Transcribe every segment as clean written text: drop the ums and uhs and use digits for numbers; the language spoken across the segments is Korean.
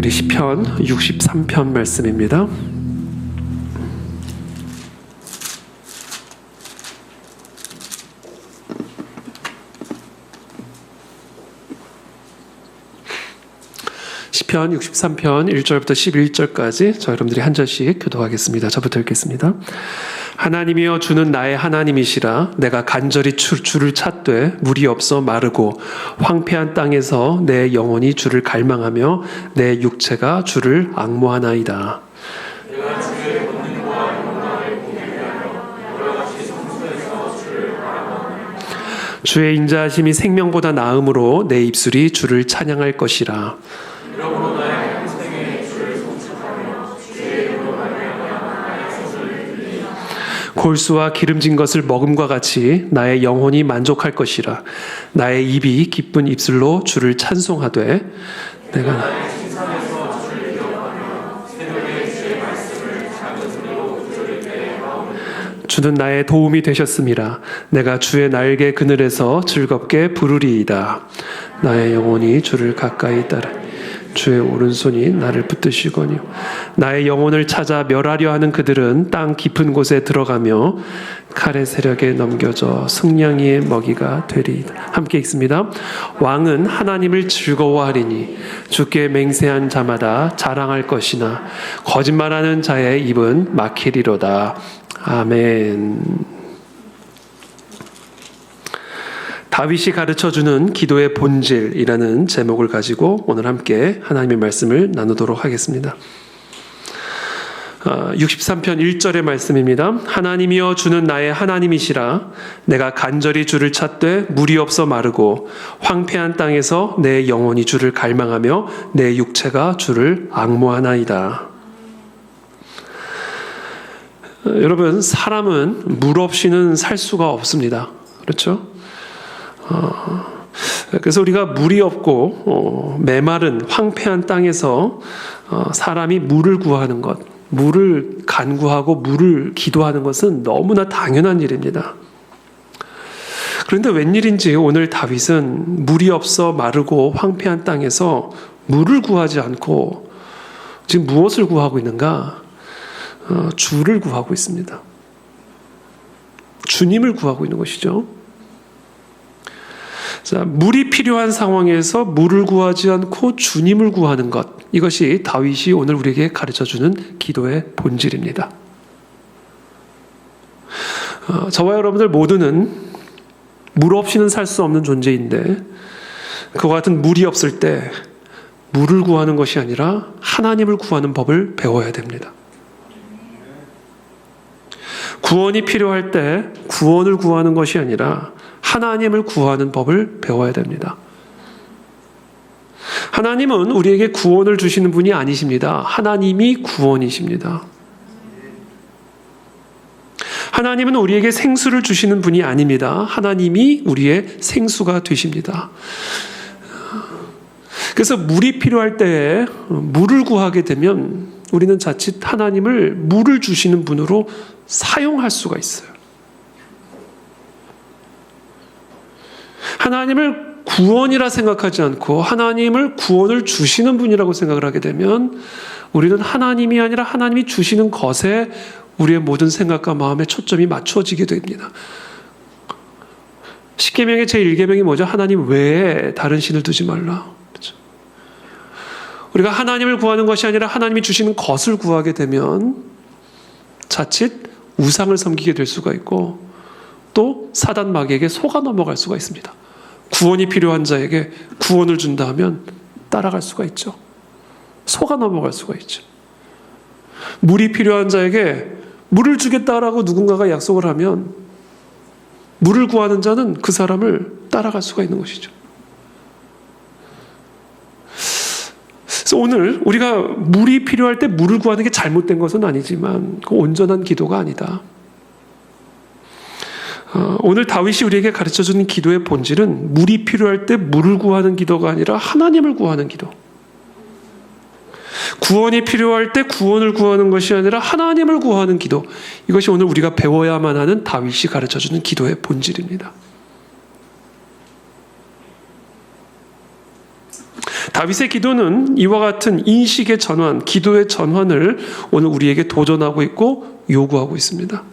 우리 시편 63편 말씀입니다. 시편 63편 1절부터 11절까지 저 여러분들이 한 절씩 교독하겠습니다. 저부터 읽겠습니다. 하나님이여 주는 나의 하나님이시라. 내가 간절히 주를 찾되 물이 없어 마르고 황폐한 땅에서 내 영혼이 주를 갈망하며 내 육체가 주를 앙모하나이다. 내가 주의 권능과 영광을 보기 위하여 여러 가지 성소에서 주를 바라보노니 주의 인자하심이 생명보다 나음으로 내 입술이 주를 찬양할 것이라. 그러므로 나의 평생에 주를 송축하며 주의 이름으로 말미암아 나의 소리를 들리라. 골수와 기름진 것을 먹음과 같이 나의 영혼이 만족할 것이라. 나의 입이 기쁜 입술로 주를 찬송하되 내가 나의 신상에서 주를 기억하며 새벽에 주의 말씀을 작은 소리로 주를 배회하오니 주는 나의 도움이 되셨음이라. 내가 주의 날개 그늘에서 즐겁게 부르리이다. 나의 영혼이 주를 가까이 따르 주의 오른손이 나를 붙드시거니와 나의 영혼을 찾아 멸하려 하는 그들은 땅 깊은 곳에 들어가며 칼의 세력에 넘겨져 승냥이의 먹이가 되리이다. 함께 읽습니다. 왕은 하나님을 즐거워하리니 주께 맹세한 자마다 자랑할 것이나 거짓말하는 자의 입은 막히리로다. 아멘. 다윗이 가르쳐주는 기도의 본질이라는 제목을 가지고 오늘 함께 하나님의 말씀을 나누도록 하겠습니다. 63편 1절의 말씀입니다. 하나님이여 주는 나의 하나님이시라. 내가 간절히 주를 찾되 물이 없어 마르고 황폐한 땅에서 내 영혼이 주를 갈망하며 내 육체가 주를 앙모하나이다. 여러분, 사람은 물 없이는 살 수가 없습니다. 그렇죠? 그래서 우리가 물이 없고 메마른 황폐한 땅에서 사람이 물을 구하는 것, 물을 간구하고 물을 기도하는 것은 너무나 당연한 일입니다. 그런데 웬일인지 오늘 다윗은 물이 없어 마르고 황폐한 땅에서 물을 구하지 않고 지금 무엇을 구하고 있는가? 주를 구하고 있습니다. 주님을 구하고 있는 것이죠. 자, 물이 필요한 상황에서 물을 구하지 않고 주님을 구하는 것, 이것이 다윗이 오늘 우리에게 가르쳐주는 기도의 본질입니다. 저와 여러분들 모두는 물 없이는 살 수 없는 존재인데 그와 같은 물이 없을 때 물을 구하는 것이 아니라 하나님을 구하는 법을 배워야 됩니다. 구원이 필요할 때 구원을 구하는 것이 아니라 하나님을 구하는 법을 배워야 됩니다. 하나님은 우리에게 구원을 주시는 분이 아니십니다. 하나님이 구원이십니다. 하나님은 우리에게 생수를 주시는 분이 아닙니다. 하나님이 우리의 생수가 되십니다. 그래서 물이 필요할 때에 물을 구하게 되면 우리는 자칫 하나님을 물을 주시는 분으로 사용할 수가 있어요. 하나님을 구원이라 생각하지 않고 하나님을 구원을 주시는 분이라고 생각을 하게 되면 우리는 하나님이 아니라 하나님이 주시는 것에 우리의 모든 생각과 마음의 초점이 맞춰지게 됩니다. 십계명의 제1계명이 뭐죠? 하나님 외에 다른 신을 두지 말라. 그렇죠? 우리가 하나님을 구하는 것이 아니라 하나님이 주시는 것을 구하게 되면 자칫 우상을 섬기게 될 수가 있고 또 사단 마귀에게 속아 넘어갈 수가 있습니다. 구원이 필요한 자에게 구원을 준다 하면 따라갈 수가 있죠. 속아 넘어갈 수가 있죠. 물이 필요한 자에게 물을 주겠다라고 누군가가 약속을 하면 물을 구하는 자는 그 사람을 따라갈 수가 있는 것이죠. 그래서 오늘 우리가 물이 필요할 때 물을 구하는 게 잘못된 것은 아니지만 그 온전한 기도가 아니다. 오늘 다윗이 우리에게 가르쳐주는 기도의 본질은 물이 필요할 때 물을 구하는 기도가 아니라 하나님을 구하는 기도. 구원이 필요할 때 구원을 구하는 것이 아니라 하나님을 구하는 기도. 이것이 오늘 우리가 배워야만 하는 다윗이 가르쳐주는 기도의 본질입니다. 다윗의 기도는 이와 같은 인식의 전환, 기도의 전환을 오늘 우리에게 도전하고 있고 요구하고 있습니다.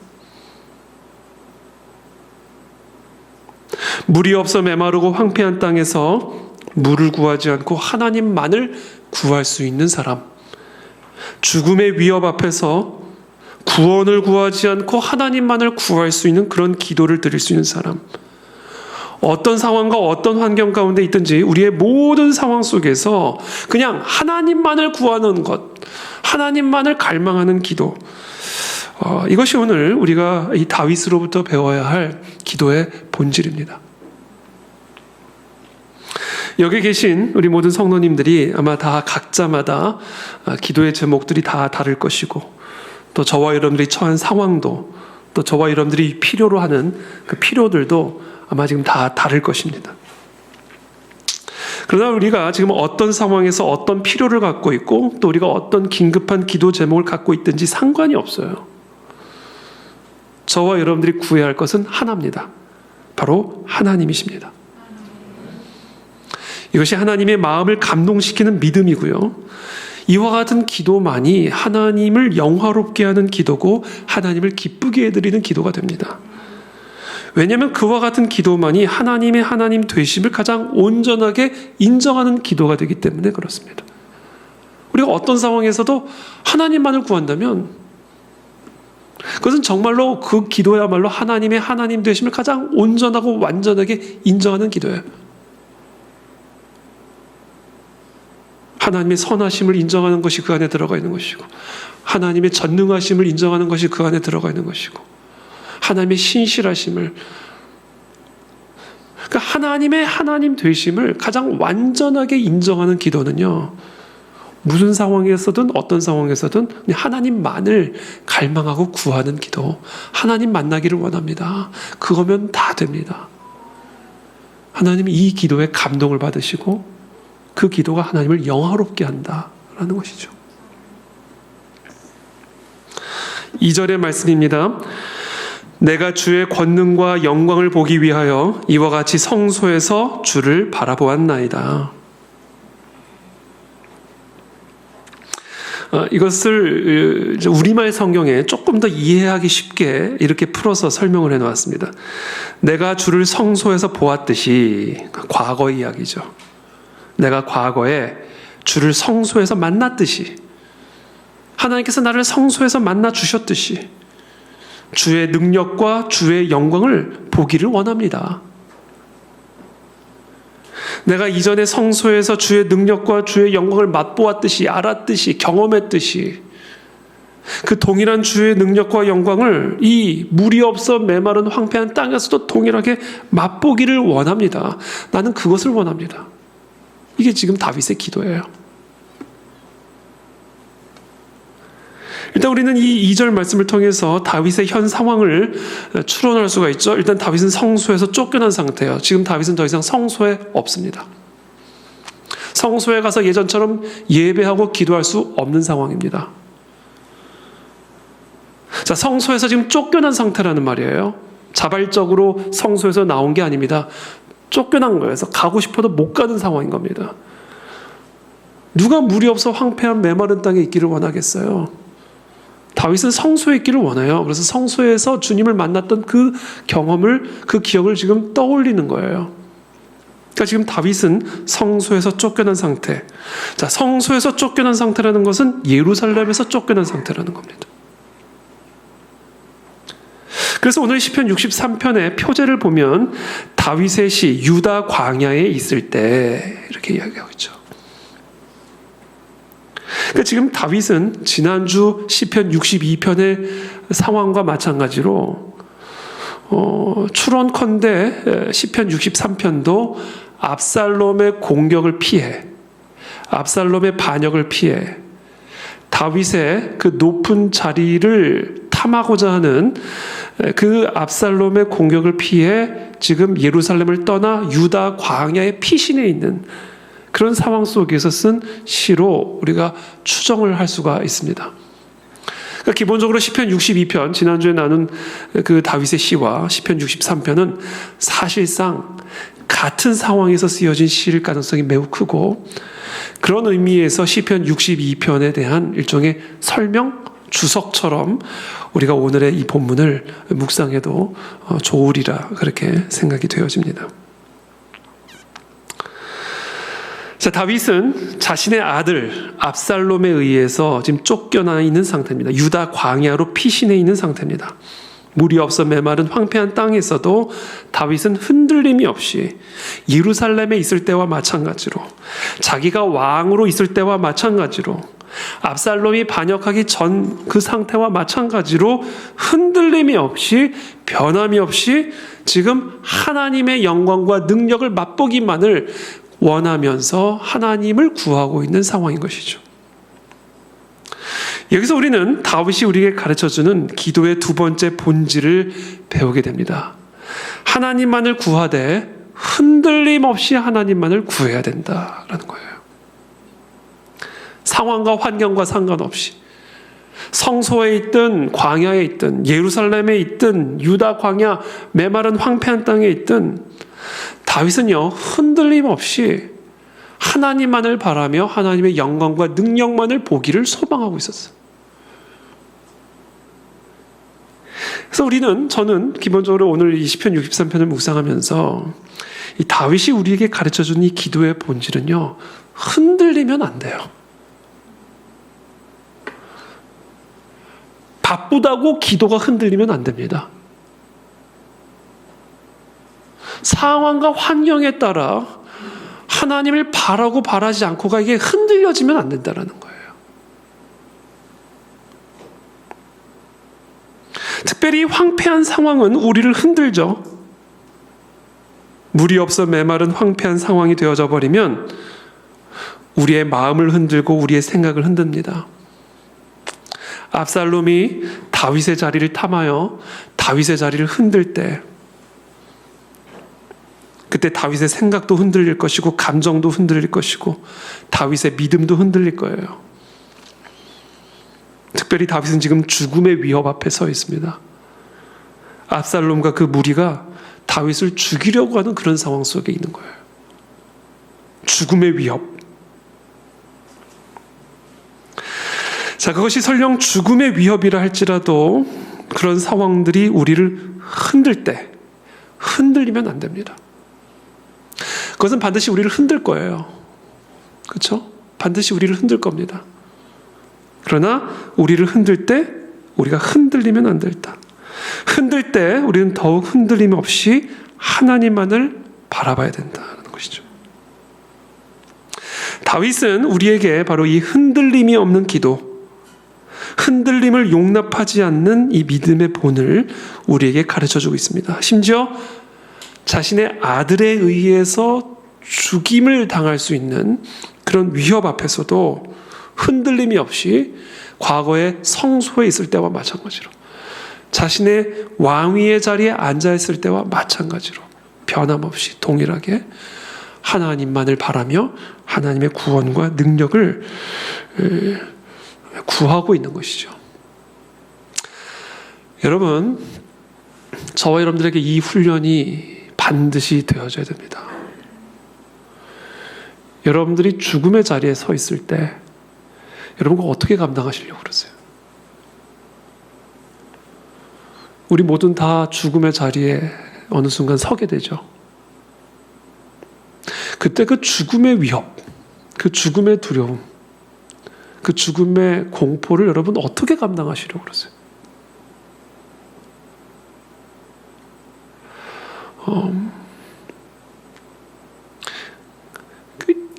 물이 없어 메마르고 황폐한 땅에서 물을 구하지 않고 하나님만을 구할 수 있는 사람, 죽음의 위협 앞에서 구원을 구하지 않고 하나님만을 구할 수 있는 그런 기도를 드릴 수 있는 사람, 어떤 상황과 어떤 환경 가운데 있든지 우리의 모든 상황 속에서 그냥 하나님만을 구하는 것, 하나님만을 갈망하는 기도, 이것이 오늘 우리가 이 다윗으로부터 배워야 할 기도의 본질입니다. 여기 계신 우리 모든 성도님들이 아마 다 각자마다 기도의 제목들이 다 다를 것이고, 또 저와 여러분들이 처한 상황도, 또 저와 여러분들이 필요로 하는 그 필요들도 아마 지금 다 다를 것입니다. 그러나 우리가 지금 어떤 상황에서 어떤 필요를 갖고 있고, 또 우리가 어떤 긴급한 기도 제목을 갖고 있든지 상관이 없어요. 저와 여러분들이 구해야 할 것은 하나입니다. 바로 하나님이십니다. 이것이 하나님의 마음을 감동시키는 믿음이고요. 이와 같은 기도만이 하나님을 영화롭게 하는 기도고 하나님을 기쁘게 해드리는 기도가 됩니다. 왜냐하면 그와 같은 기도만이 하나님의 하나님 되심을 가장 온전하게 인정하는 기도가 되기 때문에 그렇습니다. 우리가 어떤 상황에서도 하나님만을 구한다면 그것은 정말로 그 기도야말로 하나님의 하나님 되심을 가장 온전하고 완전하게 인정하는 기도예요. 하나님의 선하심을 인정하는 것이 그 안에 들어가 있는 것이고, 하나님의 전능하심을 인정하는 것이 그 안에 들어가 있는 것이고, 하나님의 신실하심을, 그러니까 하나님의 하나님 되심을 가장 완전하게 인정하는 기도는요, 무슨 상황에서든 어떤 상황에서든 하나님만을 갈망하고 구하는 기도, 하나님 만나기를 원합니다. 그거면 다 됩니다. 하나님이 이 기도에 감동을 받으시고 그 기도가 하나님을 영화롭게 한다라는 것이죠. 2절의 말씀입니다. 내가 주의 권능과 영광을 보기 위하여 이와 같이 성소에서 주를 바라보았나이다. 이것을 우리말 성경에 조금 더 이해하기 쉽게 이렇게 풀어서 설명을 해놓았습니다. 내가 주를 성소에서 보았듯이, 과거 이야기죠. 내가 과거에 주를 성소에서 만났듯이, 하나님께서 나를 성소에서 만나 주셨듯이 주의 능력과 주의 영광을 보기를 원합니다. 내가 이전에 성소에서 주의 능력과 주의 영광을 맛보았듯이, 알았듯이, 경험했듯이 그 동일한 주의 능력과 영광을 이 물이 없어 메마른 황폐한 땅에서도 동일하게 맛보기를 원합니다. 나는 그것을 원합니다. 이게 지금 다윗의 기도예요. 일단 우리는 이 2절 말씀을 통해서 다윗의 현 상황을 추론할 수가 있죠. 일단 다윗은 성소에서 쫓겨난 상태예요. 지금 다윗은 더 이상 성소에 없습니다. 성소에 가서 예전처럼 예배하고 기도할 수 없는 상황입니다. 자, 성소에서 지금 쫓겨난 상태라는 말이에요. 자발적으로 성소에서 나온 게 아닙니다. 쫓겨난 거예요. 그래서 가고 싶어도 못 가는 상황인 겁니다. 누가 물이 없어 황폐한 메마른 땅에 있기를 원하겠어요? 다윗은 성소에 있기를 원해요. 그래서 성소에서 주님을 만났던 그 경험을, 그 기억을 지금 떠올리는 거예요. 그러니까 지금 다윗은 성소에서 쫓겨난 상태. 자, 성소에서 쫓겨난 상태라는 것은 예루살렘에서 쫓겨난 상태라는 겁니다. 그래서 오늘 시편 63편의 표제를 보면 다윗의 시 유다 광야에 있을 때 이렇게 이야기하고 있죠. 그러니까 지금 다윗은 지난주 시편 62편의 상황과 마찬가지로 추론컨대 시편 63편도 압살롬의 공격을 피해, 압살롬의 반역을 피해 다윗의 그 높은 자리를 탐하고자 하는 그 압살롬의 공격을 피해 지금 예루살렘을 떠나 유다 광야의 피신해 있는 그런 상황 속에서 쓴 시로 우리가 추정을 할 수가 있습니다. 그러니까 기본적으로 시편 62편, 지난주에 나눈 그 다윗의 시와 시편 63편은 사실상 같은 상황에서 쓰여진 시일 가능성이 매우 크고, 그런 의미에서 시편 62편에 대한 일종의 설명, 주석처럼 우리가 오늘의 이 본문을 묵상해도 좋으리라 그렇게 생각이 되어집니다. 자, 다윗은 자신의 아들 압살롬에 의해서 지금 쫓겨나 있는 상태입니다. 유다 광야로 피신해 있는 상태입니다. 물이 없어 메마른 황폐한 땅에서도 다윗은 흔들림이 없이 예루살렘에 있을 때와 마찬가지로, 자기가 왕으로 있을 때와 마찬가지로, 압살롬이 반역하기 전 그 상태와 마찬가지로 흔들림이 없이, 변함이 없이 지금 하나님의 영광과 능력을 맛보기만을 원하면서 하나님을 구하고 있는 상황인 것이죠. 여기서 우리는 다윗이 우리에게 가르쳐주는 기도의 두 번째 본질을 배우게 됩니다. 하나님만을 구하되 흔들림 없이 하나님만을 구해야 된다라는 거예요. 상황과 환경과 상관없이, 성소에 있든 광야에 있든 예루살렘에 있든 유다 광야 메마른 황폐한 땅에 있든 다윗은요, 흔들림 없이 하나님만을 바라며 하나님의 영광과 능력만을 보기를 소망하고 있었어요. 그래서 저는 기본적으로 오늘 이 시편 63편을 묵상하면서 이 다윗이 우리에게 가르쳐준 이 기도의 본질은요, 흔들리면 안 돼요. 바쁘다고 기도가 흔들리면 안 됩니다. 상황과 환경에 따라 하나님을 바라고 바라지 않고가 이게 흔들려지면 안 된다는 거예요. 특별히 황폐한 상황은 우리를 흔들죠. 물이 없어 메마른 황폐한 상황이 되어져 버리면 우리의 마음을 흔들고 우리의 생각을 흔듭니다. 압살롬이 다윗의 자리를 탐하여 다윗의 자리를 흔들 때, 그때 다윗의 생각도 흔들릴 것이고 감정도 흔들릴 것이고 다윗의 믿음도 흔들릴 거예요. 특별히 다윗은 지금 죽음의 위협 앞에 서 있습니다. 압살롬과 그 무리가 다윗을 죽이려고 하는 그런 상황 속에 있는 거예요. 죽음의 위협. 자, 그것이 설령 죽음의 위협이라 할지라도 그런 상황들이 우리를 흔들 때 흔들리면 안 됩니다. 그것은 반드시 우리를 흔들 거예요. 그렇죠? 반드시 우리를 흔들 겁니다. 그러나 우리를 흔들 때 우리가 흔들리면 안 된다. 흔들 때 우리는 더욱 흔들림 없이 하나님만을 바라봐야 된다는 것이죠. 다윗은 우리에게 바로 이 흔들림이 없는 기도, 흔들림을 용납하지 않는 이 믿음의 본을 우리에게 가르쳐주고 있습니다. 심지어 자신의 아들에 의해서 죽임을 당할 수 있는 그런 위협 앞에서도 흔들림이 없이 과거에 성소에 있을 때와 마찬가지로, 자신의 왕위의 자리에 앉아있을 때와 마찬가지로 변함없이 동일하게 하나님만을 바라며 하나님의 구원과 능력을 구하고 있는 것이죠. 여러분, 저와 여러분들에게 이 훈련이 반드시 되어져야 됩니다. 여러분들이 죽음의 자리에 서 있을 때 여러분과 어떻게 감당하시려고 그러세요? 우리 모두는 다 죽음의 자리에 어느 순간 서게 되죠. 그때 그 죽음의 위협, 그 죽음의 두려움, 그 죽음의 공포를 여러분 어떻게 감당하시려고 그러세요?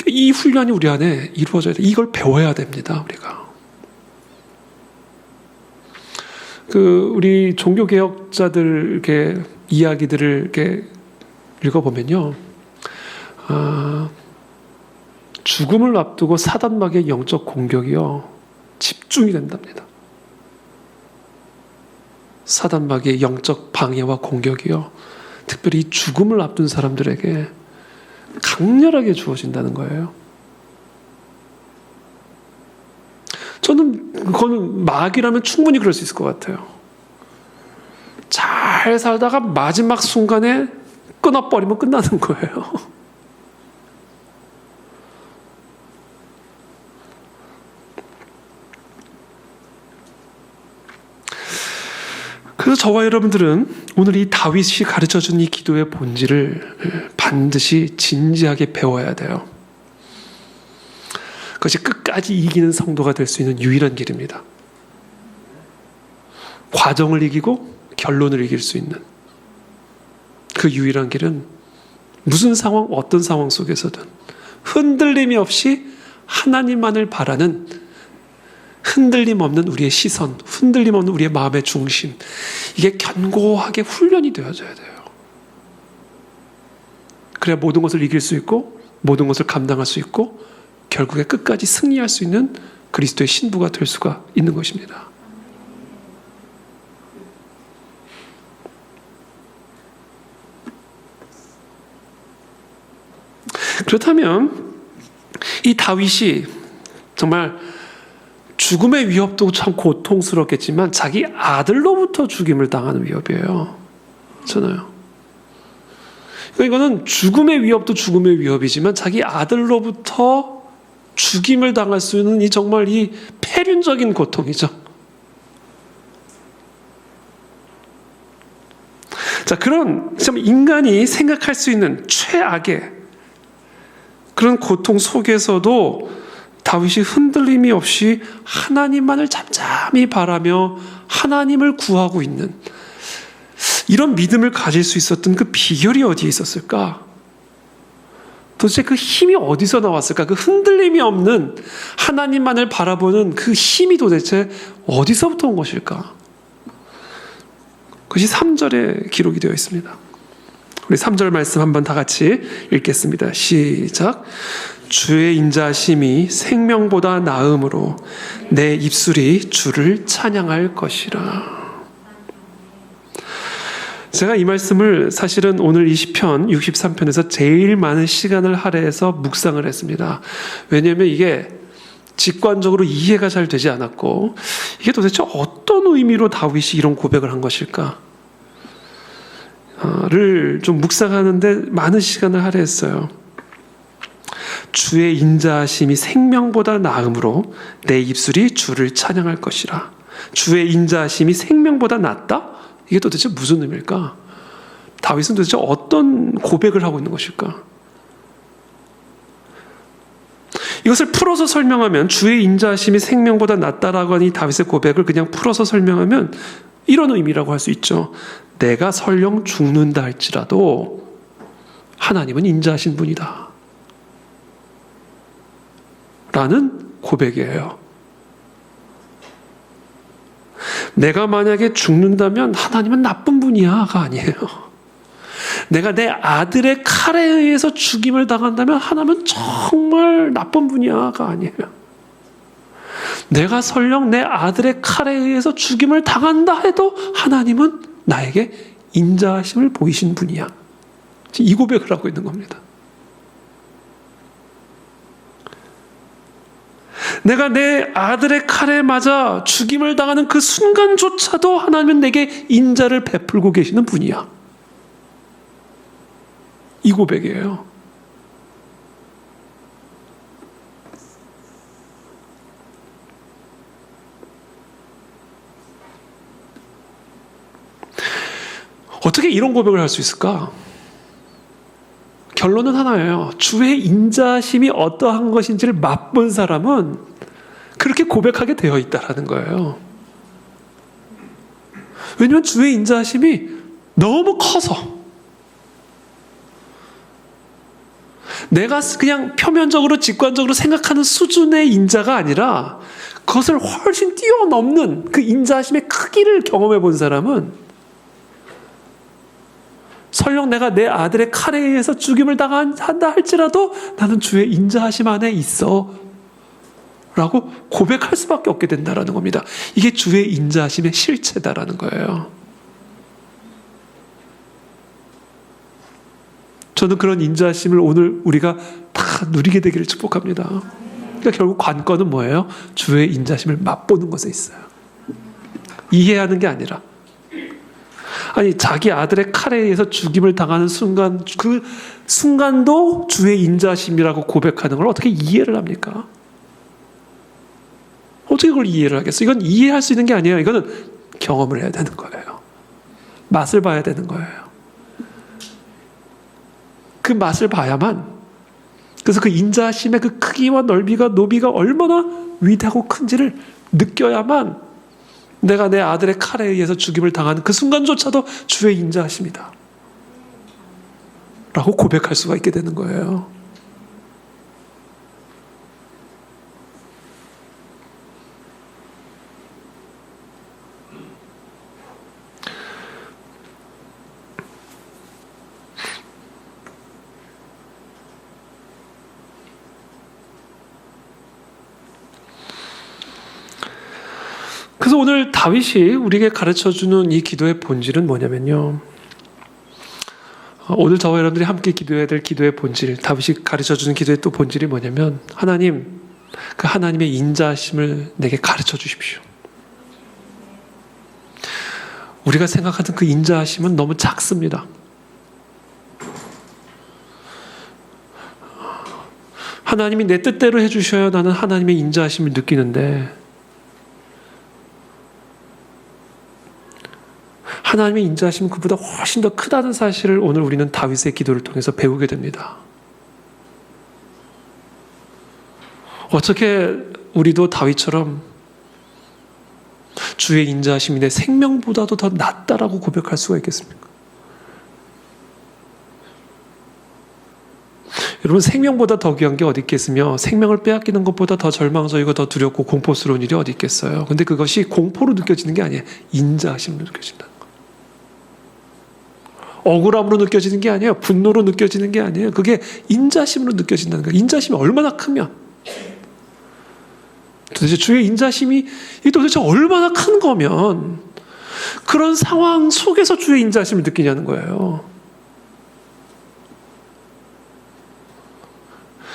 이 훈련이 우리 안에 이루어져야 돼. 이걸 배워야 됩니다, 우리가. 우리 종교개혁자들 이렇게 이야기들을 이렇게 읽어보면요. 죽음을 앞두고 사단마귀의 영적 공격이요, 집중이 된답니다. 사단마귀의 영적 방해와 공격이요, 특별히 죽음을 앞둔 사람들에게 강렬하게 주어진다는 거예요. 저는 그거는 마귀라면 충분히 그럴 수 있을 것 같아요. 잘 살다가 마지막 순간에 끊어버리면 끝나는 거예요. 그래서 저와 여러분들은 오늘 이 다윗이 가르쳐준 이 기도의 본질을 반드시 진지하게 배워야 돼요. 그것이 끝까지 이기는 성도가 될 수 있는 유일한 길입니다. 과정을 이기고 결론을 이길 수 있는 그 유일한 길은 무슨 상황, 어떤 상황 속에서든 흔들림이 없이 하나님만을 바라는 흔들림 없는 우리의 시선, 흔들림 없는 우리의 마음의 중심, 이게 견고하게 훈련이 되어져야 돼요. 그래야 모든 것을 이길 수 있고 모든 것을 감당할 수 있고 결국에 끝까지 승리할 수 있는 그리스도의 신부가 될 수가 있는 것입니다. 그렇다면 이 다윗이 정말 죽음의 위협도 참 고통스럽겠지만 자기 아들로부터 죽임을 당하는 위협이에요. 그렇잖아요. 이거는 죽음의 위협도 죽음의 위협이지만 자기 아들로부터 죽임을 당할 수 있는 이 정말 이 폐륜적인 고통이죠. 자, 그런 참 인간이 생각할 수 있는 최악의 그런 고통 속에서도 다윗이 흔들림이 없이 하나님만을 잠잠히 바라며 하나님을 구하고 있는 이런 믿음을 가질 수 있었던 그 비결이 어디에 있었을까? 도대체 그 힘이 어디서 나왔을까? 그 흔들림이 없는 하나님만을 바라보는 그 힘이 도대체 어디서부터 온 것일까? 그것이 3절에 기록이 되어 있습니다. 우리 3절 말씀 한번 다 같이 읽겠습니다. 시작. 주의 인자심이 생명보다 나음으로 내 입술이 주를 찬양할 것이라. 제가 이 말씀을 사실은 오늘 이 시편 63편에서 제일 많은 시간을 할애해서 묵상을 했습니다. 왜냐하면 이게 직관적으로 이해가 잘 되지 않았고 이게 도대체 어떤 의미로 다윗이 이런 고백을 한 것일까? 를 좀 묵상하는데 많은 시간을 할애했어요. 주의 인자하심이 생명보다 나음으로 내 입술이 주를 찬양할 것이라. 주의 인자하심이 생명보다 낫다? 이게 도대체 무슨 의미일까? 다윗은 도대체 어떤 고백을 하고 있는 것일까? 이것을 풀어서 설명하면 주의 인자하심이 생명보다 낫다라고 하는 이 다윗의 고백을 그냥 풀어서 설명하면 이런 의미라고 할 수 있죠. 내가 설령 죽는다 할지라도 하나님은 인자하신 분이다 라는 고백이에요. 내가 만약에 죽는다면 하나님은 나쁜 분이야가 아니에요. 내가 내 아들의 칼에 의해서 죽임을 당한다면 하나님은 정말 나쁜 분이야가 아니에요. 내가 설령 내 아들의 칼에 의해서 죽임을 당한다 해도 하나님은 나에게 인자하심을 보이신 분이야. 이 고백을 하고 있는 겁니다. 내가 내 아들의 칼에 맞아 죽임을 당하는 그 순간조차도 하나님은 내게 인자를 베풀고 계시는 분이야. 이 고백이에요. 어떻게 이런 고백을 할 수 있을까? 결론은 하나예요. 주의 인자심이 어떠한 것인지를 맛본 사람은 그렇게 고백하게 되어 있다라는 거예요. 왜냐하면 주의 인자심이 너무 커서 내가 그냥 표면적으로 직관적으로 생각하는 수준의 인자가 아니라 그것을 훨씬 뛰어넘는 그 인자심의 크기를 경험해 본 사람은 설령 내가 내 아들의 칼에 의해서 죽임을 당한다 할지라도 나는 주의 인자하심 안에 있어 라고 고백할 수밖에 없게 된다는 겁니다. 이게 주의 인자하심의 실체다라는 거예요. 저는 그런 인자하심을 오늘 우리가 다 누리게 되기를 축복합니다. 그러니까 결국 관건은 뭐예요? 주의 인자하심을 맛보는 것에 있어요. 이해하는 게 아니라 아니 자기 아들의 칼에 의해서 죽임을 당하는 순간, 그 순간도 주의 인자심이라고 고백하는 걸 어떻게 이해를 합니까? 어떻게 그걸 이해를 하겠어? 이건 이해할 수 있는 게 아니에요. 이거는 경험을 해야 되는 거예요. 맛을 봐야 되는 거예요. 그 맛을 봐야만, 그래서 그 인자심의 그 크기와 넓이가 노비가 얼마나 위대하고 큰지를 느껴야만 내가 내 아들의 칼에 의해서 죽임을 당하는 그 순간조차도 주의 인자하심이다 라고 고백할 수가 있게 되는 거예요. 그래서 오늘 다윗이 우리에게 가르쳐주는 이 기도의 본질은 뭐냐면요, 오늘 저와 여러분들이 함께 기도해야 될 기도의 본질, 다윗이 가르쳐주는 기도의 또 본질이 뭐냐면, 하나님, 그 하나님의 인자하심을 내게 가르쳐 주십시오. 우리가 생각하는 그 인자하심은 너무 작습니다. 하나님이 내 뜻대로 해주셔야 나는 하나님의 인자하심을 느끼는데, 하나님의 인자하심은 그보다 훨씬 더 크다는 사실을 오늘 우리는 다윗의 기도를 통해서 배우게 됩니다. 어떻게 우리도 다윗처럼 주의 인자하심이 내 생명보다도 더 낫다라고 고백할 수가 있겠습니까? 여러분, 생명보다 더 귀한 게 어디 있겠으며, 생명을 빼앗기는 것보다 더 절망적이고 더 두렵고 공포스러운 일이 어디 있겠어요. 근데 그것이 공포로 느껴지는 게 아니에요. 인자하심으로 느껴진다. 억울함으로 느껴지는 게 아니에요. 분노로 느껴지는 게 아니에요. 그게 인자심으로 느껴진다는 거예요. 인자심이 얼마나 크면, 도대체 주의 인자심이 도대체 얼마나 큰 거면 그런 상황 속에서 주의 인자심을 느끼냐는 거예요.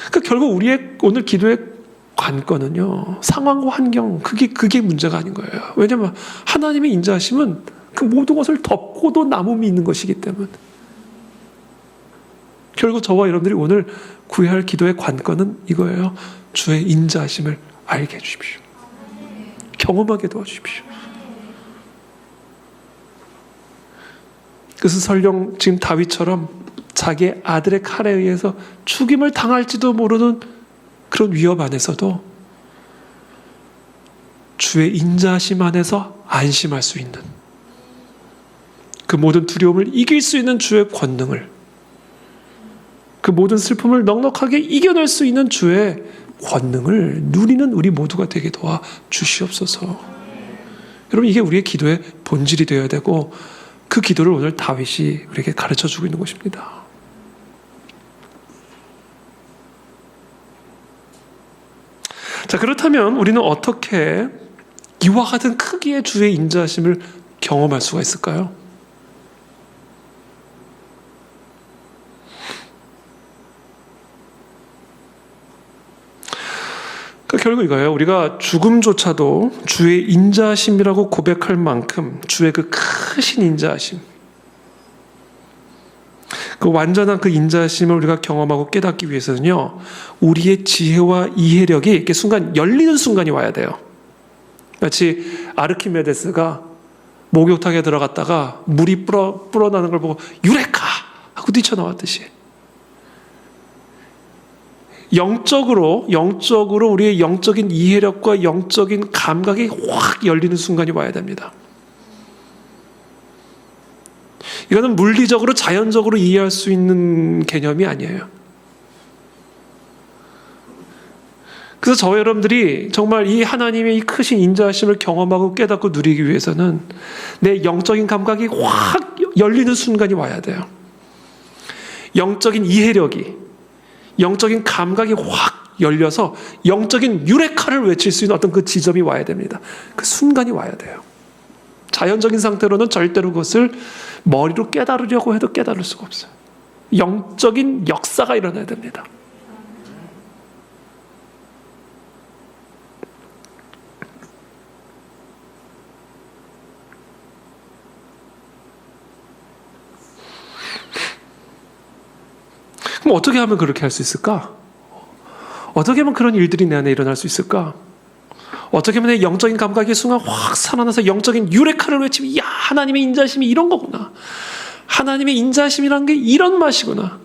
그러니까 결국 우리의 오늘 기도의 관건은요, 상황과 환경, 그게 문제가 아닌 거예요. 왜냐하면 하나님의 인자심은 그 모든 것을 덮고도 남음이 있는 것이기 때문에, 결국 저와 여러분들이 오늘 구해야 할 기도의 관건은 이거예요. 주의 인자하심을 알게 해주십시오. 경험하게 도와주십시오. 그래서 설령 지금 다윗처럼 자기의 아들의 칼에 의해서 죽임을 당할지도 모르는 그런 위협 안에서도 주의 인자하심 안에서 안심할 수 있는, 그 모든 두려움을 이길 수 있는 주의 권능을, 그 모든 슬픔을 넉넉하게 이겨낼 수 있는 주의 권능을 누리는 우리 모두가 되게 도와 주시옵소서. 여러분, 이게 우리의 기도의 본질이 되어야 되고, 그 기도를 오늘 다윗이 우리에게 가르쳐주고 있는 것입니다. 자, 그렇다면 우리는 어떻게 이와 같은 크기의 주의 인자하심을 경험할 수가 있을까요? 결국 이거예요. 우리가 죽음조차도 주의 인자하심이라고 고백할 만큼 주의 그 크신 인자하심, 그 완전한 그 인자하심을 우리가 경험하고 깨닫기 위해서는요, 우리의 지혜와 이해력이 이렇게 순간 열리는 순간이 와야 돼요. 마치 아르키메데스가 목욕탕에 들어갔다가 물이 불어나는 걸 보고 유레카 하고 뛰쳐나왔듯이, 영적으로 우리의 영적인 이해력과 영적인 감각이 확 열리는 순간이 와야 됩니다. 이거는 물리적으로 자연적으로 이해할 수 있는 개념이 아니에요. 그래서 저와 여러분들이 정말 이 하나님의 이 크신 인자하심을 경험하고 깨닫고 누리기 위해서는 내 영적인 감각이 확 열리는 순간이 와야 돼요. 영적인 이해력이, 영적인 감각이 확 열려서 영적인 유레카를 외칠 수 있는 어떤 그 지점이 와야 됩니다. 그 순간이 와야 돼요. 자연적인 상태로는 절대로 그것을 머리로 깨달으려고 해도 깨달을 수가 없어요. 영적인 역사가 일어나야 됩니다. 그럼 어떻게 하면 그렇게 할 수 있을까? 어떻게 하면 그런 일들이 내 안에 일어날 수 있을까? 어떻게 하면 내 영적인 감각의 순간 확 살아나서 영적인 유레카를 외치면, 야, 하나님의 인자심이 이런 거구나. 하나님의 인자심이란 게 이런 맛이구나.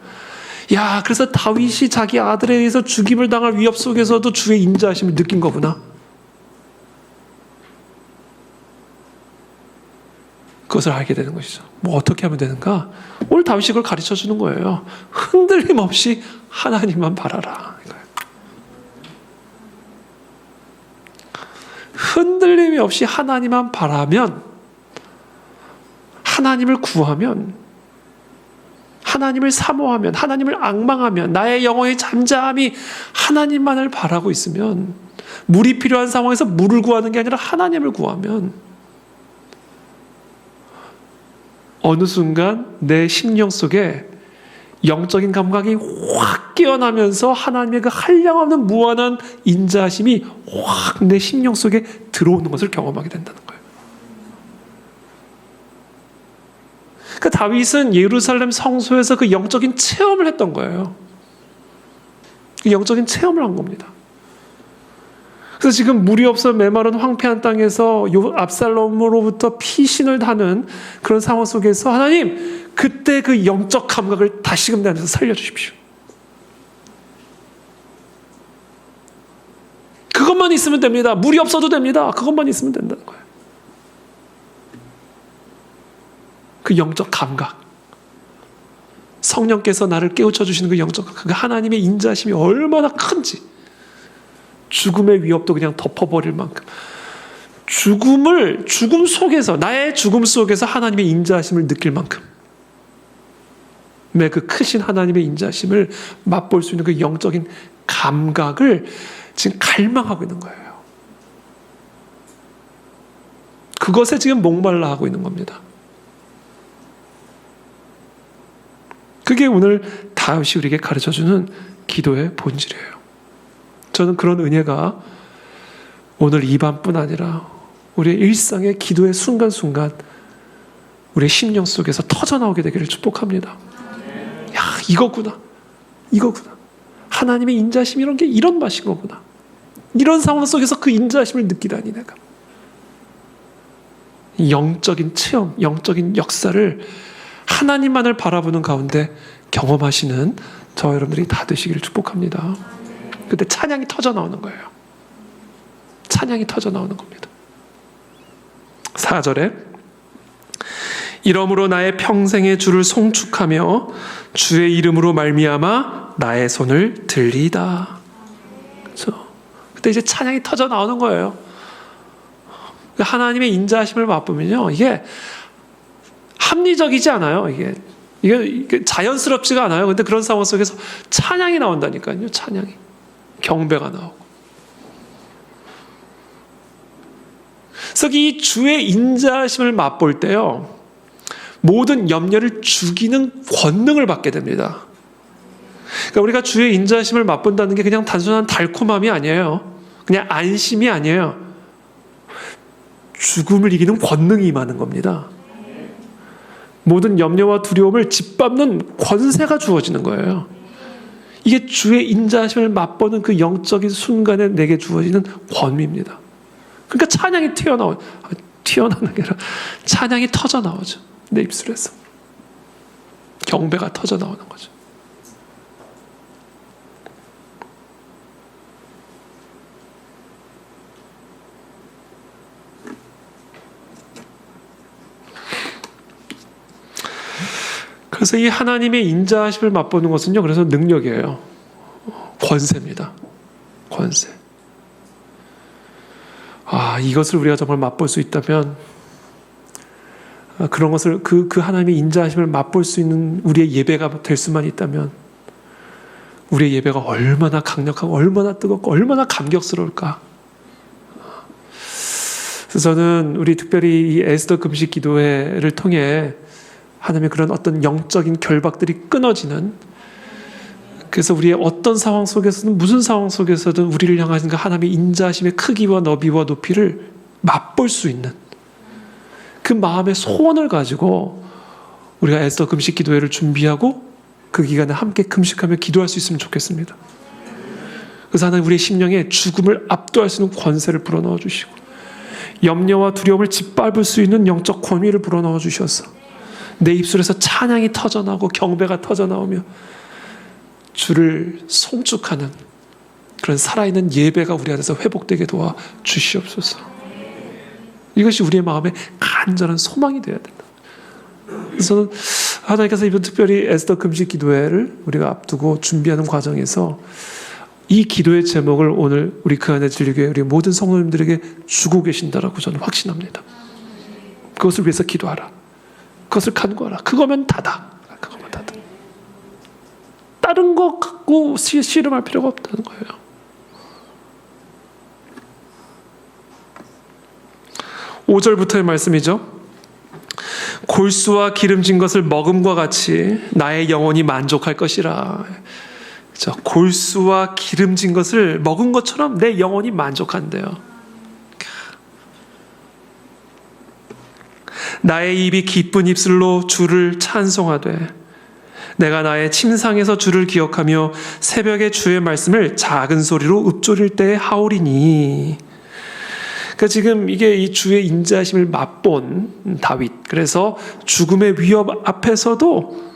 야, 그래서 다윗이 자기 아들에 의해서 죽임을 당할 위협 속에서도 주의 인자심을 느낀 거구나. 그것을 알게 되는 것이죠. 뭐 어떻게 하면 되는가? 오늘 다윗이 그걸 가르쳐 주는 거예요. 흔들림 없이 하나님만 바라라. 흔들림이 없이 하나님만 바라면, 하나님을 구하면, 하나님을 사모하면, 하나님을 앙망하면, 나의 영혼의 잠잠히 하나님만을 바라고 있으면, 물이 필요한 상황에서 물을 구하는 게 아니라 하나님을 구하면, 어느 순간 내 심령 속에 영적인 감각이 확 깨어나면서 하나님의 그 한량없는 무한한 인자심이 확 내 심령 속에 들어오는 것을 경험하게 된다는 거예요. 그러니까 다윗은 예루살렘 성소에서 그 영적인 체험을 했던 거예요. 그 영적인 체험을 한 겁니다. 그래서 지금 물이 없어 메마른 황폐한 땅에서 압살롬으로부터 피신을 하는 그런 상황 속에서 하나님, 그때 그 영적 감각을 다시금 내 안에서 살려주십시오. 그것만 있으면 됩니다. 물이 없어도 됩니다. 그것만 있으면 된다는 거예요. 그 영적 감각, 성령께서 나를 깨우쳐 주시는 그 영적 감각, 그 하나님의 인자심이 얼마나 큰지, 죽음의 위협도 그냥 덮어버릴 만큼, 죽음 속에서, 나의 죽음 속에서 하나님의 인자심을 느낄 만큼, 그 크신 하나님의 인자심을 맛볼 수 있는 그 영적인 감각을 지금 갈망하고 있는 거예요. 그것에 지금 목말라 하고 있는 겁니다. 그게 오늘 다윗이 우리에게 가르쳐주는 기도의 본질이에요. 저는 그런 은혜가 오늘 이 밤뿐 아니라 우리의 일상의 기도의 순간순간 우리의 심령 속에서 터져나오게 되기를 축복합니다. 야, 이거구나. 하나님의 인자심, 이런 게 이런 맛인 거구나. 이런 상황 속에서 그 인자심을 느끼다니, 내가. 영적인 체험, 영적인 역사를 하나님만을 바라보는 가운데 경험하시는 저와 여러분들이 다 되시기를 축복합니다. 그때 찬양이 터져 나오는 거예요. 찬양이 터져 나오는 겁니다. 4절에 이러므로 나의 평생의 주를 송축하며 주의 이름으로 말미암아 나의 손을 들리다. 그렇죠? 그때 이제 찬양이 터져 나오는 거예요. 하나님의 인자하심을 맛보면요, 이게 합리적이지 않아요. 이게 자연스럽지가 않아요. 근데 그런 상황 속에서 찬양이 나온다니까요. 찬양이, 경배가 나오고. 그래서 이 주의 인자하심을 맛볼 때요, 모든 염려를 죽이는 권능을 받게 됩니다. 그러니까 우리가 주의 인자하심을 맛본다는 게 그냥 단순한 달콤함이 아니에요. 그냥 안심이 아니에요. 죽음을 이기는 권능이 임하는 겁니다. 모든 염려와 두려움을 짓밟는 권세가 주어지는 거예요. 이게 주의 인자하심을 맛보는 그 영적인 순간에 내게 주어지는 권위입니다. 그러니까 찬양이 튀어나오는 게 아니라 찬양이 터져 나오죠. 내 입술에서 경배가 터져 나오는 거죠. 그래서 이 하나님의 인자하심을 맛보는 것은요, 그래서 능력이에요. 권세입니다. 권세. 이것을 우리가 정말 맛볼 수 있다면, 그런 것을 그 하나님의 인자하심을 맛볼 수 있는 우리의 예배가 될 수만 있다면, 우리의 예배가 얼마나 강력하고 얼마나 뜨겁고 얼마나 감격스러울까. 그래서 저는 우리 특별히 이 에스더 금식 기도회를 통해 하나님의 그런 어떤 영적인 결박들이 끊어지는, 그래서 우리의 어떤 상황 속에서든 무슨 상황 속에서든 우리를 향하신 그 하나님의 인자하심의 크기와 너비와 높이를 맛볼 수 있는 그 마음의 소원을 가지고 우리가 에스더 금식 기도회를 준비하고 그 기간에 함께 금식하며 기도할 수 있으면 좋겠습니다. 그래서 하나님 우리의 심령에 죽음을 압도할 수 있는 권세를 불어넣어 주시고 염려와 두려움을 짓밟을 수 있는 영적 권위를 불어넣어 주셔서 내 입술에서 찬양이 터져나오고 경배가 터져나오며 주를 송축하는 그런 살아있는 예배가 우리 안에서 회복되게 도와 주시옵소서. 이것이 우리의 마음의 간절한 소망이 되어야 된다. 그래서 하나님께서 이번 특별히 에스더 금식 기도회를 우리가 앞두고 준비하는 과정에서 이 기도의 제목을 오늘 우리 그 안에 진리교회 우리 모든 성도님들에게 주고 계신다라고 저는 확신합니다. 그것을 위해서 기도하라. 그것을 간구하라. 그거면 다다. 그거면 다다. 다른 거 갖고 씨름할 필요가 없다는 거예요. (5절부터의) 말씀이죠. 골수와 기름진 것을 먹음과 같이 나의 영혼이 만족할 것이라. 그렇죠? 골수와 기름진 것을 먹은 것처럼 내 영혼이 만족한대요. 나의 입이 기쁜 입술로 주를 찬송하되 내가 나의 침상에서 주를 기억하며 새벽에 주의 말씀을 작은 소리로 읊조릴 때에 하오리니. 그러니까 지금 이게 이 주의 인자하심을 맛본 다윗, 그래서 죽음의 위협 앞에서도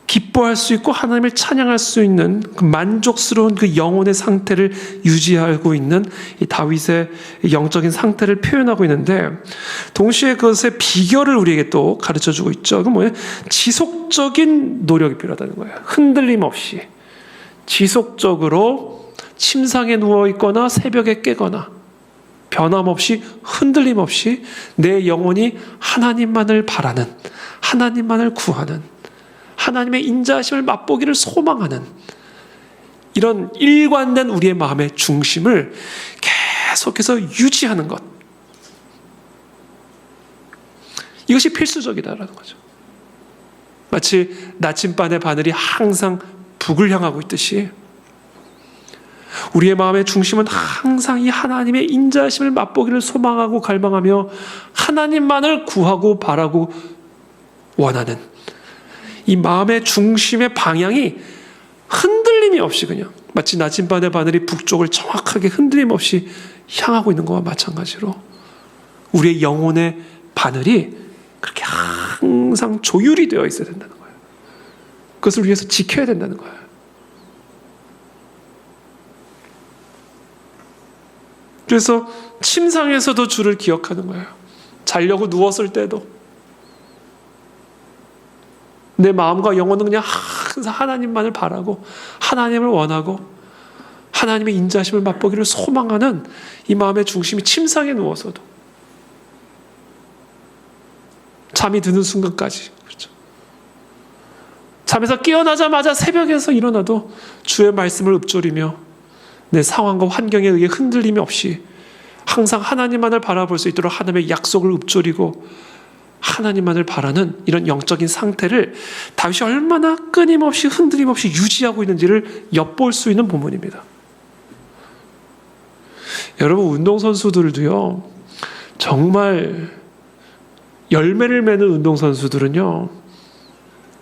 기뻐할 수 있고 하나님을 찬양할 수 있는 그 만족스러운 그 영혼의 상태를 유지하고 있는 이 다윗의 영적인 상태를 표현하고 있는데, 동시에 그것의 비결을 우리에게 또 가르쳐주고 있죠. 그건 뭐예요? 지속적인 노력이 필요하다는 거예요. 흔들림 없이 지속적으로 침상에 누워 있거나 새벽에 깨거나 변함없이 흔들림 없이 내 영혼이 하나님만을 바라는, 하나님만을 구하는, 하나님의 인자하심을 맛보기를 소망하는 이런 일관된 우리의 마음의 중심을 계속해서 유지하는 것, 이것이 필수적이다라는 거죠. 마치 나침반의 바늘이 항상 북을 향하고 있듯이 우리의 마음의 중심은 항상 이 하나님의 인자하심을 맛보기를 소망하고 갈망하며 하나님만을 구하고 바라고 원하는 이 마음의 중심의 방향이 흔들림이 없이 그냥 마치 나침반의 바늘이 북쪽을 정확하게 흔들림 없이 향하고 있는 것과 마찬가지로 우리의 영혼의 바늘이 그렇게 항상 조율이 되어 있어야 된다는 거예요. 그것을 위해서 지켜야 된다는 거예요. 그래서 침상에서도 주를 기억하는 거예요. 자려고 누웠을 때도 내 마음과 영혼은 그냥 항상 하나님만을 바라고 하나님을 원하고 하나님의 인자하심을 맛보기를 소망하는 이 마음의 중심이 침상에 누워서도 잠이 드는 순간까지, 그렇죠. 잠에서 깨어나자마자 새벽에서 일어나도 주의 말씀을 읊조리며 내 상황과 환경에 의해 흔들림이 없이 항상 하나님만을 바라볼 수 있도록 하나님의 약속을 읊조리고 하나님만을 바라는 이런 영적인 상태를 다윗이 얼마나 끊임없이 흔들림 없이 유지하고 있는지를 엿볼 수 있는 본문입니다. 여러분, 운동선수들도요, 정말 열매를 맺는 운동선수들은요,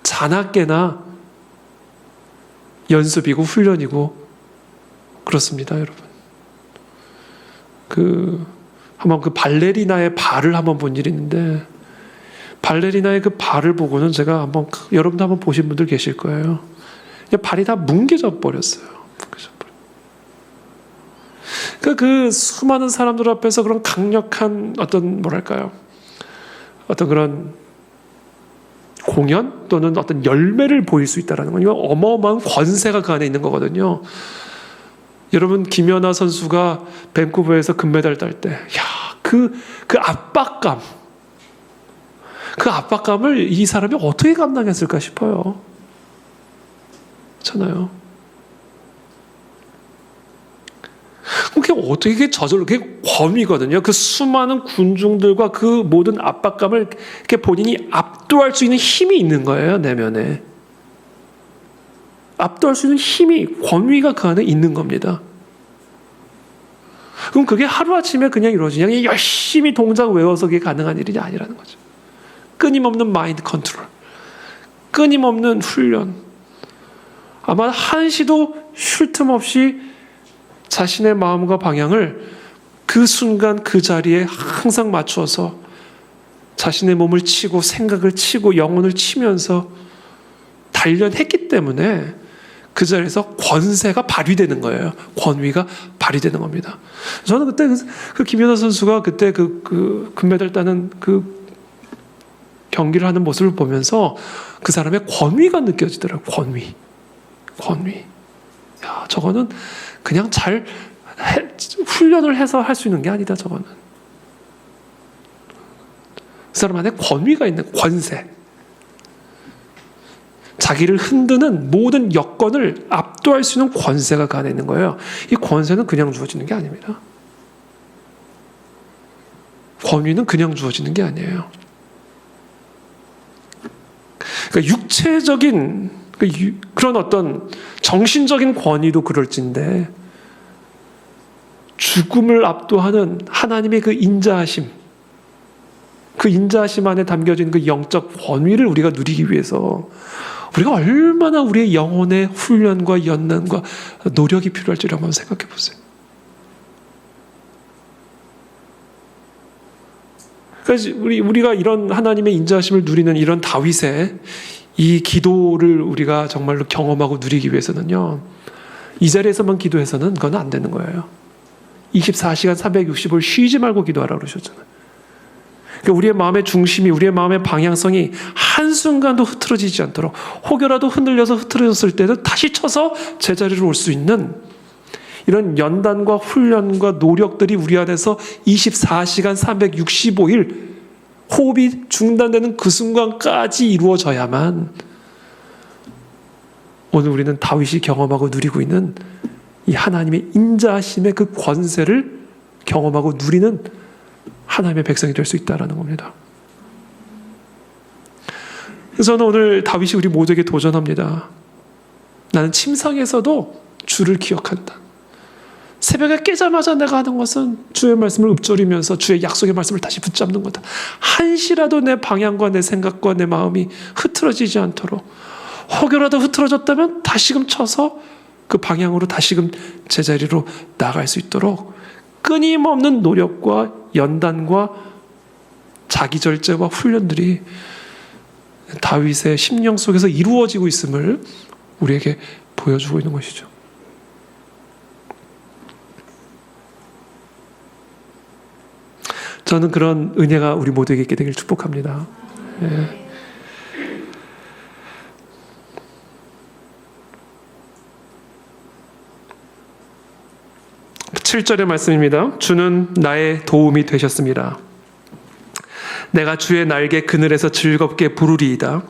자나깨나 연습이고 훈련이고 그렇습니다, 여러분. 한번 그 발레리나의 발을 한번 본 일이 있는데, 발레리나의 그 발을 보고는 제가 여러분도 한번 보신 분들 계실 거예요. 그냥 발이 다 뭉개져 버렸어요. 그러니까 그 수많은 사람들 앞에서 그런 강력한 어떤 그런 공연 또는 어떤 열매를 보일 수 있다는 건 이건 어마어마한 권세가 그 안에 있는 거거든요. 여러분, 김연아 선수가 밴쿠버에서 금메달 딸 때, 그 압박감을 이 사람이 어떻게 감당했을까 싶어요. 그렇잖아요. 그게 어떻게 그게 권위거든요. 그 수많은 군중들과 그 모든 압박감을 본인이 압도할 수 있는 힘이 있는 거예요, 내면에. 압도할 수 있는 힘이, 권위가 그 안에 있는 겁니다. 그럼 그게 하루아침에 그냥 이루어지냐? 그냥 열심히 동작 외워서 그게 가능한 일이 아니라는 거죠. 끊임없는 마인드 컨트롤, 끊임없는 훈련, 아마 한시도 쉴 틈 없이 자신의 마음과 방향을 그 순간 그 자리에 항상 맞추어서 자신의 몸을 치고 생각을 치고 영혼을 치면서 단련했기 때문에 그 자리에서 권세가 발휘되는 거예요. 권위가 발휘되는 겁니다. 저는 그때 그 김연아 선수가 그때 그 금메달 따는 그 경기를 하는 모습을 보면서 그 사람의 권위가 느껴지더라고요. 권위. 야, 저거는 그냥 잘 훈련을 해서 할 수 있는 게 아니다, 저거는. 그 사람 안에 권위가 있는 권세. 자기를 흔드는 모든 여건을 압도할 수 있는 권세가 그 안에 있는 거예요. 이 권세는 그냥 주어지는 게 아닙니다. 권위는 그냥 주어지는 게 아니에요. 그러니까 육체적인 그런 어떤 정신적인 권위도 그럴진데 죽음을 압도하는 하나님의 그 인자하심, 그 인자하심 안에 담겨진 그 영적 권위를 우리가 누리기 위해서 우리가 얼마나 우리의 영혼의 훈련과 연단과 노력이 필요할지를 한번 생각해 보세요. 그래서 우리가 이런 하나님의 인자하심을 누리는 이런 다윗의 이 기도를 우리가 정말로 경험하고 누리기 위해서는요, 이 자리에서만 기도해서는 그건 안 되는 거예요. 24시간 360일 쉬지 말고 기도하라고 그러셨잖아요. 그러니까 우리의 마음의 중심이, 우리의 마음의 방향성이 한순간도 흐트러지지 않도록, 혹여라도 흔들려서 흐트러졌을 때도 다시 쳐서 제자리로 올 수 있는 이런 연단과 훈련과 노력들이 우리 안에서 24시간 365일 호흡이 중단되는 그 순간까지 이루어져야만 오늘 우리는 다윗이 경험하고 누리고 있는 이 하나님의 인자하심의 그 권세를 경험하고 누리는 하나님의 백성이 될 수 있다는 겁니다. 그래서 저는 오늘 다윗이 우리 모두에게 도전합니다. 나는 침상에서도 주를 기억한다. 새벽에 깨자마자 내가 하는 것은 주의 말씀을 읊조리면서 주의 약속의 말씀을 다시 붙잡는 거다. 한시라도 내 방향과 내 생각과 내 마음이 흐트러지지 않도록, 혹여라도 흐트러졌다면 다시금 쳐서 그 방향으로 다시금 제자리로 나갈 수 있도록 끊임없는 노력과 연단과 자기절제와 훈련들이 다윗의 심령 속에서 이루어지고 있음을 우리에게 보여주고 있는 것이죠. 저는 그런 은혜가 우리 모두에게 있게 되길 축복합니다. 예. (7절의) 말씀입니다. 주는 나의 도움이 되셨습니다. 내가 주의 날개 그늘에서 즐겁게 부르리이다.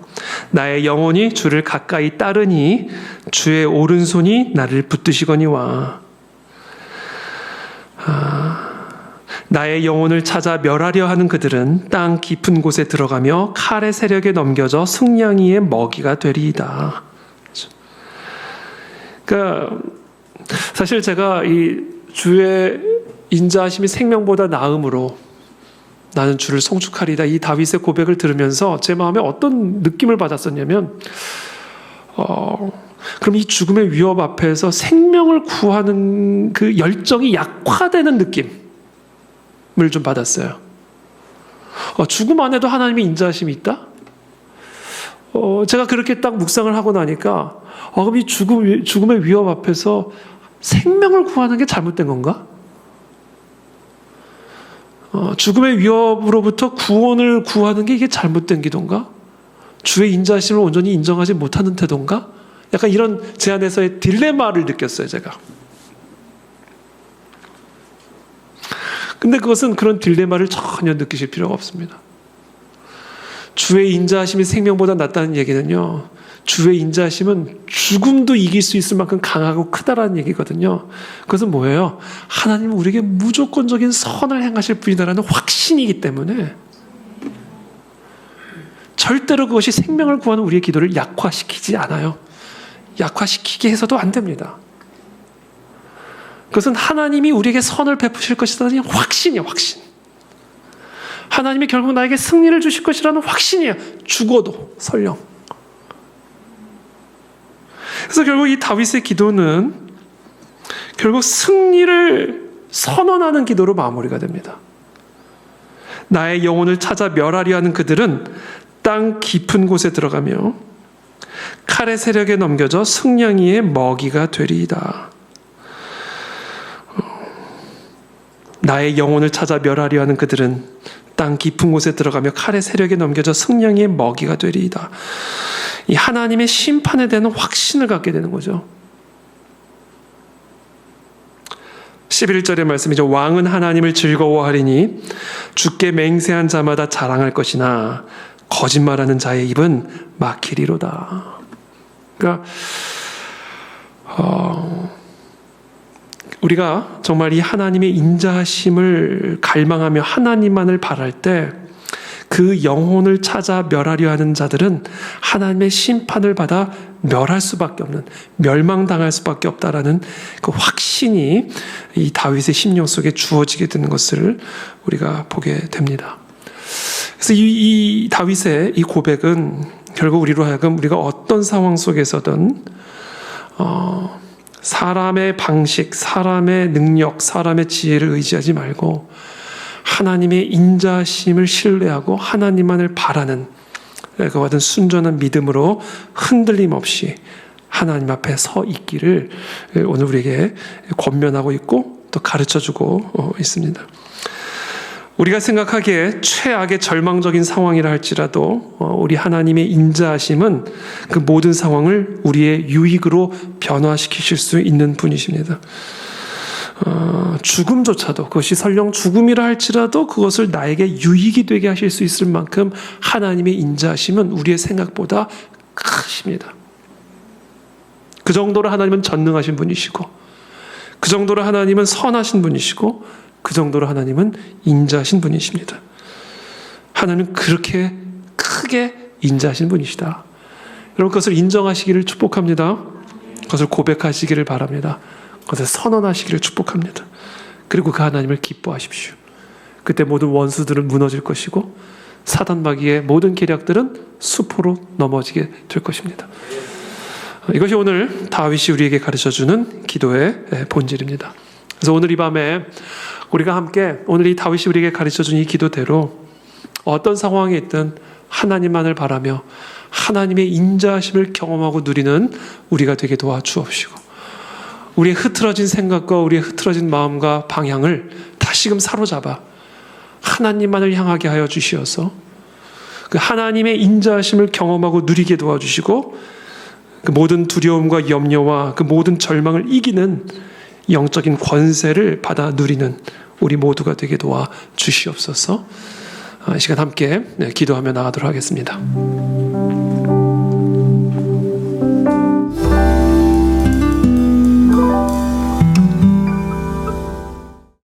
나의 영혼이 주를 가까이 따르니 주의 오른손이 나를 붙드시거니와. 나의 영혼을 찾아 멸하려 하는 그들은 땅 깊은 곳에 들어가며 칼의 세력에 넘겨져 승냥이의 먹이가 되리이다. 그러니까 사실 제가 이 주의 인자하심이 생명보다 나음으로 나는 주를 송축하리다, 이 다윗의 고백을 들으면서 제 마음에 어떤 느낌을 받았었냐면, 그럼 이 죽음의 위협 앞에서 생명을 구하는 그 열정이 약화되는 느낌을 좀 받았어요. 죽음 안에도 하나님의 인자하심이 있다? 제가 그렇게 딱 묵상을 하고 나니까, 그럼 이 죽음의 위협 앞에서 생명을 구하는 게 잘못된 건가? 죽음의 위협으로부터 구원을 구하는 게 이게 잘못된 기도인가? 주의 인자하심을 온전히 인정하지 못하는 태도인가? 약간 이런 제 안에서의 딜레마를 느꼈어요, 제가. 근데 그것은 그런 딜레마를 전혀 느끼실 필요가 없습니다. 주의 인자하심이 생명보다 낫다는 얘기는요, 주의 인자하심은 죽음도 이길 수 있을 만큼 강하고 크다라는 얘기거든요. 그것은 뭐예요? 하나님은 우리에게 무조건적인 선을 행하실 분이다라는 확신이기 때문에 절대로 그것이 생명을 구하는 우리의 기도를 약화시키지 않아요. 약화시키게 해서도 안 됩니다. 그것은 하나님이 우리에게 선을 베푸실 것이라는 확신이에요, 확신. 하나님이 결국 나에게 승리를 주실 것이라는 확신이에요. 죽어도 설령. 그래서 결국 이 다윗의 기도는 결국 승리를 선언하는 기도로 마무리가 됩니다. 나의 영혼을 찾아 멸하려 하는 그들은 땅 깊은 곳에 들어가며 칼의 세력에 넘겨져 승냥이의 먹이가 되리이다. 나의 영혼을 찾아 멸하려 하는 그들은 땅 깊은 곳에 들어가며 칼의 세력에 넘겨져 승냥이의 먹이가 되리이다. 이 하나님의 심판에 대한 확신을 갖게 되는 거죠. 11절의 말씀이죠. 왕은 하나님을 즐거워하리니 주께 맹세한 자마다 자랑할 것이나 거짓말하는 자의 입은 막히리로다. 그러니까 우리가 정말 이 하나님의 인자하심을 갈망하며 하나님만을 바랄 때 그 영혼을 찾아 멸하려 하는 자들은 하나님의 심판을 받아 멸할 수밖에 없는, 멸망당할 수밖에 없다라는 그 확신이 이 다윗의 심령 속에 주어지게 되는 것을 우리가 보게 됩니다. 그래서 이 다윗의 이 고백은 결국 우리로 하여금 우리가 어떤 상황 속에서든 사람의 방식, 사람의 능력, 사람의 지혜를 의지하지 말고 하나님의 인자심을 신뢰하고 하나님만을 바라는 그와 같은 순전한 믿음으로 흔들림 없이 하나님 앞에 서 있기를 오늘 우리에게 권면하고 있고 또 가르쳐주고 있습니다. 우리가 생각하기에 최악의 절망적인 상황이라 할지라도 우리 하나님의 인자하심은 그 모든 상황을 우리의 유익으로 변화시키실 수 있는 분이십니다. 죽음조차도, 그것이 설령 죽음이라 할지라도 그것을 나에게 유익이 되게 하실 수 있을 만큼 하나님의 인자하심은 우리의 생각보다 크십니다. 그 정도로 하나님은 전능하신 분이시고, 그 정도로 하나님은 선하신 분이시고, 그 정도로 하나님은 인자하신 분이십니다. 하나님은 그렇게 크게 인자하신 분이시다. 여러분, 그것을 인정하시기를 축복합니다. 그것을 고백하시기를 바랍니다. 그것을 선언하시기를 축복합니다. 그리고 그 하나님을 기뻐하십시오. 그때 모든 원수들은 무너질 것이고 사단 마귀의 모든 계략들은 수포로 넘어지게 될 것입니다. 이것이 오늘 다윗이 우리에게 가르쳐주는 기도의 본질입니다. 그래서 오늘 이 밤에 우리가 함께 오늘 이 다윗이 우리에게 가르쳐준 이 기도대로 어떤 상황에 있든 하나님만을 바라며 하나님의 인자하심을 경험하고 누리는 우리가 되게 도와주옵시고, 우리의 흐트러진 생각과 우리의 흐트러진 마음과 방향을 다시금 사로잡아 하나님만을 향하게 하여 주시어서 그 하나님의 인자하심을 경험하고 누리게 도와주시고, 그 모든 두려움과 염려와 그 모든 절망을 이기는 영적인 권세를 받아 누리는 우리 모두가 되게 도와 주시옵소서. 이 시간 함께 기도하며 나가도록 하겠습니다.